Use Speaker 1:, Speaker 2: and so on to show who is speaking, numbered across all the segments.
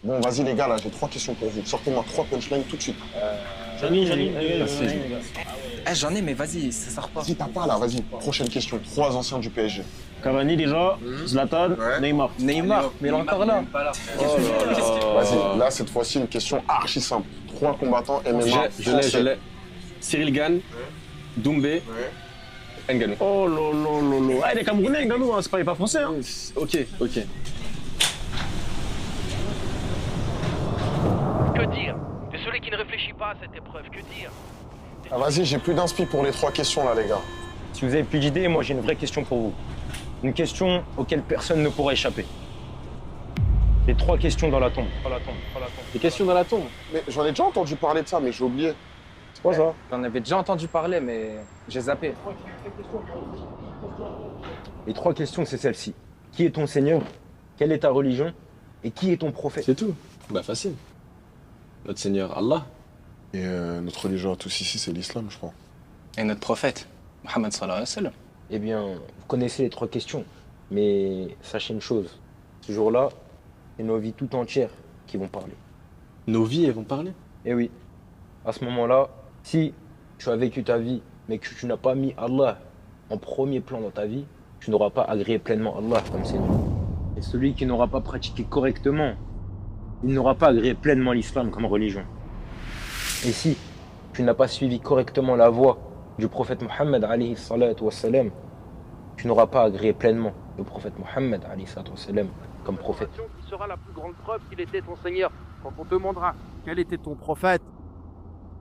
Speaker 1: Bon, vas-y les gars, là, j'ai 3 questions pour vous. Sortez-moi 3 punchlines tout de suite.
Speaker 2: J'en ai.
Speaker 3: Eh, j'en ai, mais vas-y, ça sort pas.
Speaker 1: Si t'as pas là, vas-y. Prochaine question. 3 anciens du PSG.
Speaker 2: Cavani déjà, Zlatan,
Speaker 1: Ouais.
Speaker 2: Neymar.
Speaker 3: Neymar, mais il est encore là.
Speaker 1: Vas-y, là, cette fois-ci, une question archi simple. 3 combattants MMA
Speaker 4: Je l'ai. Cyril Gann, Doumbé, Ngannou.
Speaker 2: Oh lolo. Ah, il est Camerounais, Ngannou, hein, c'est pas français. Hein.
Speaker 4: Ok.
Speaker 5: Que dire de celui qui ne réfléchit pas à cette épreuve? Que dire?
Speaker 1: Ah, vas-y, j'ai plus d'inspi pour les 3 questions là, les gars.
Speaker 6: Si vous avez plus d'idées, moi j'ai une vraie question pour vous. Une question auquel personne ne pourra échapper. Les 3 questions dans la tombe.
Speaker 4: Des questions dans la tombe.
Speaker 1: Mais j'en ai déjà entendu parler de ça, mais j'ai oublié.
Speaker 6: C'est quoi ça?
Speaker 3: J'en avais déjà entendu parler, mais j'ai zappé.
Speaker 6: Les 3 questions, c'est celle-ci. Qui est ton Seigneur? Quelle est ta religion? Et qui est ton prophète?
Speaker 4: C'est tout. Bah facile. Notre Seigneur Allah.
Speaker 1: Et notre religion à tous ici, c'est l'islam, je crois.
Speaker 3: Et notre prophète, Mohammed sallallahu alayhi wa sallam.
Speaker 6: Eh bien, vous connaissez les 3 questions. Mais sachez une chose. Ce jour-là, c'est nos vies tout entières qui vont parler.
Speaker 4: Nos vies, elles vont parler.
Speaker 6: Eh oui. À ce moment-là, si tu as vécu ta vie, mais que tu n'as pas mis Allah en premier plan dans ta vie, tu n'auras pas agréé pleinement Allah comme Seigneur. Et celui qui n'aura pas pratiqué correctement, il n'aura pas agréé pleinement l'islam comme religion. Et si tu n'as pas suivi correctement la voie du prophète Mohammed alayhi salatu wassalam, tu n'auras pas agréé pleinement le prophète Mohammed alayhi salatu wassalam comme prophète.
Speaker 5: Qui sera la plus grande preuve qu'il était ton Seigneur? Quand on te demandera quel était ton prophète,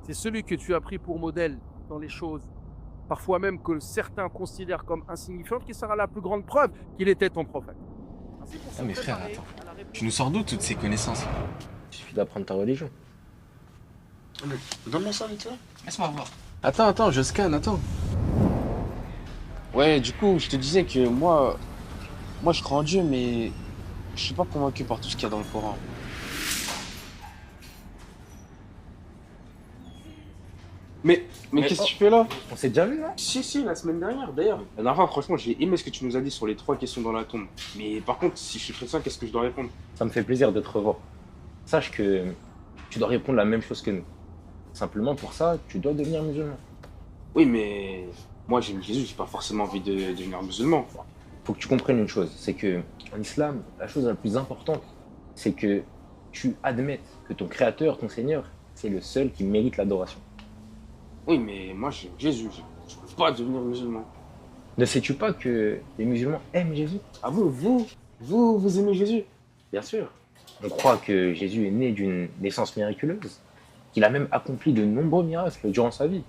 Speaker 5: c'est celui que tu as pris pour modèle dans les choses, parfois même que certains considèrent comme insignifiantes, qui sera la plus grande preuve qu'il était ton prophète. Ainsi, pour se
Speaker 3: Ah mais frère,
Speaker 5: préparer
Speaker 3: attends.
Speaker 5: à la réponse-
Speaker 3: Tu nous sors d'où toutes ces connaissances?
Speaker 6: Il suffit d'apprendre ta religion.
Speaker 1: Donne-moi ça, vite fait.
Speaker 3: Laisse-moi voir.
Speaker 4: Attends, je scanne, attends.
Speaker 7: Ouais, du coup, je te disais que moi je crois en Dieu, mais je suis pas convaincu par tout ce qu'il y a dans le Coran. Mais qu'est-ce que tu fais là?
Speaker 6: On s'est déjà vu là?
Speaker 7: Si, la semaine dernière, d'ailleurs. La dernière fois, franchement, j'ai aimé ce que tu nous as dit sur les 3 questions dans la tombe. Mais par contre, si je suis chrétien, qu'est-ce que je dois répondre?
Speaker 6: Ça me fait plaisir de te revoir. Sache que tu dois répondre la même chose que nous. Simplement pour ça, tu dois devenir musulman.
Speaker 7: Oui, mais moi, j'aime Jésus, j'ai pas forcément envie de devenir musulman.
Speaker 6: Faut que tu comprennes une chose, c'est que en islam, la chose la plus importante, c'est que tu admettes que ton créateur, ton Seigneur, c'est le seul qui mérite l'adoration.
Speaker 7: Oui, mais moi, j'aime Jésus, je peux pas devenir musulman.
Speaker 6: Ne sais-tu pas que les musulmans aiment Jésus?
Speaker 7: Ah vous aimez Jésus?
Speaker 6: Bien sûr. On croit que Jésus est né d'une naissance miraculeuse, qu'il a même accompli de nombreux miracles durant sa vie.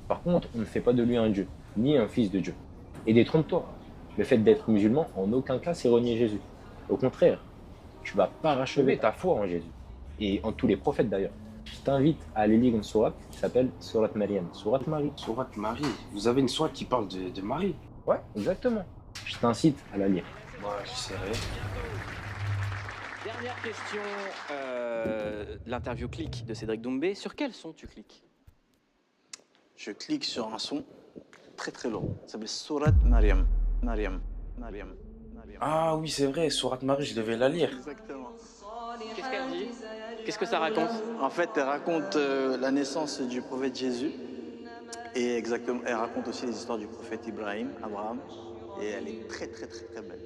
Speaker 6: Par contre, on ne fait pas de lui un Dieu, ni un fils de Dieu. Et détrompe-toi, le fait d'être musulman, en aucun cas, c'est renier Jésus. Au contraire, tu vas parachever ta foi en Jésus, et en tous les prophètes d'ailleurs. Je t'invite à aller lire une sourate qui s'appelle Sourate Maryam, Sourate Marie.
Speaker 7: Sourate Marie. Vous avez une sourate qui parle de Marie?
Speaker 6: Ouais, exactement. Je t'incite à la lire.
Speaker 7: Ouais, j'essaierai.
Speaker 8: Dernière question, l'interview clic de Cédric Doumbé. Sur quel son tu cliques?
Speaker 9: Je clique sur un son très très long. Ça s'appelle Sourate Maryam. Maryam.
Speaker 7: Ah oui, c'est vrai, Sourate Marie, je devais la lire.
Speaker 9: Exactement.
Speaker 8: Qu'est-ce qu'elle dit? Qu'est-ce que ça raconte?
Speaker 9: En fait, elle raconte la naissance du prophète Jésus. Et exactement, elle raconte aussi les histoires du prophète Ibrahim, Abraham. Et elle est très très très très belle.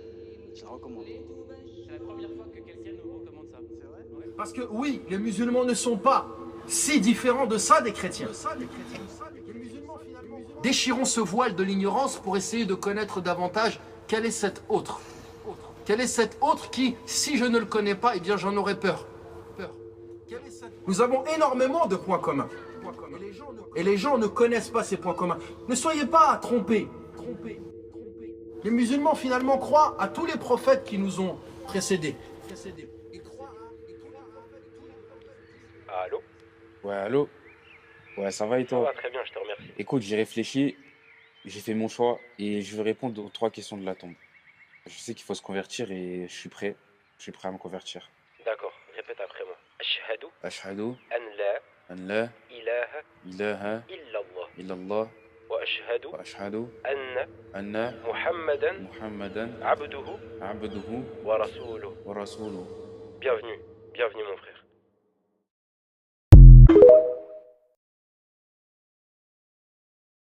Speaker 9: Je la recommande.
Speaker 8: C'est la première fois que quelqu'un nous recommande ça. C'est vrai? Ouais.
Speaker 10: Parce que oui, les musulmans ne sont pas si différents de ça des chrétiens. Les musulmans, finalement, déchirons ce voile de l'ignorance pour essayer de connaître davantage quel est cet autre. Quel est cet autre qui, si je ne le connais pas, eh bien j'en aurais peur. Nous avons énormément de points communs. Et les gens ne connaissent pas ces points communs. Ne soyez pas trompés. Les musulmans finalement croient à tous les prophètes qui nous ont précédés.
Speaker 2: Allô?
Speaker 7: Ouais, allô? Ouais, ça va et
Speaker 2: Ça
Speaker 7: toi?
Speaker 2: va très bien, je te remercie.
Speaker 7: Écoute, j'ai réfléchi, j'ai fait mon choix et je vais répondre aux 3 questions de la tombe. Je sais qu'il faut se convertir et je suis prêt. Je suis prêt à me convertir.
Speaker 2: D'accord, répète après moi. Ashhadu
Speaker 7: Ashhadu
Speaker 2: an la
Speaker 7: an la
Speaker 2: ilaha
Speaker 7: ilaha
Speaker 2: illallah
Speaker 7: illallah
Speaker 2: wa ashhadu
Speaker 7: wa ashhadu
Speaker 2: anna
Speaker 7: anna
Speaker 2: Muhammadan
Speaker 7: Muhammadan
Speaker 2: abduhu
Speaker 7: abduhu
Speaker 2: wa rasuluhu.
Speaker 7: wa rasuluhu.
Speaker 2: Bienvenue.
Speaker 11: Bienvenue mon frère.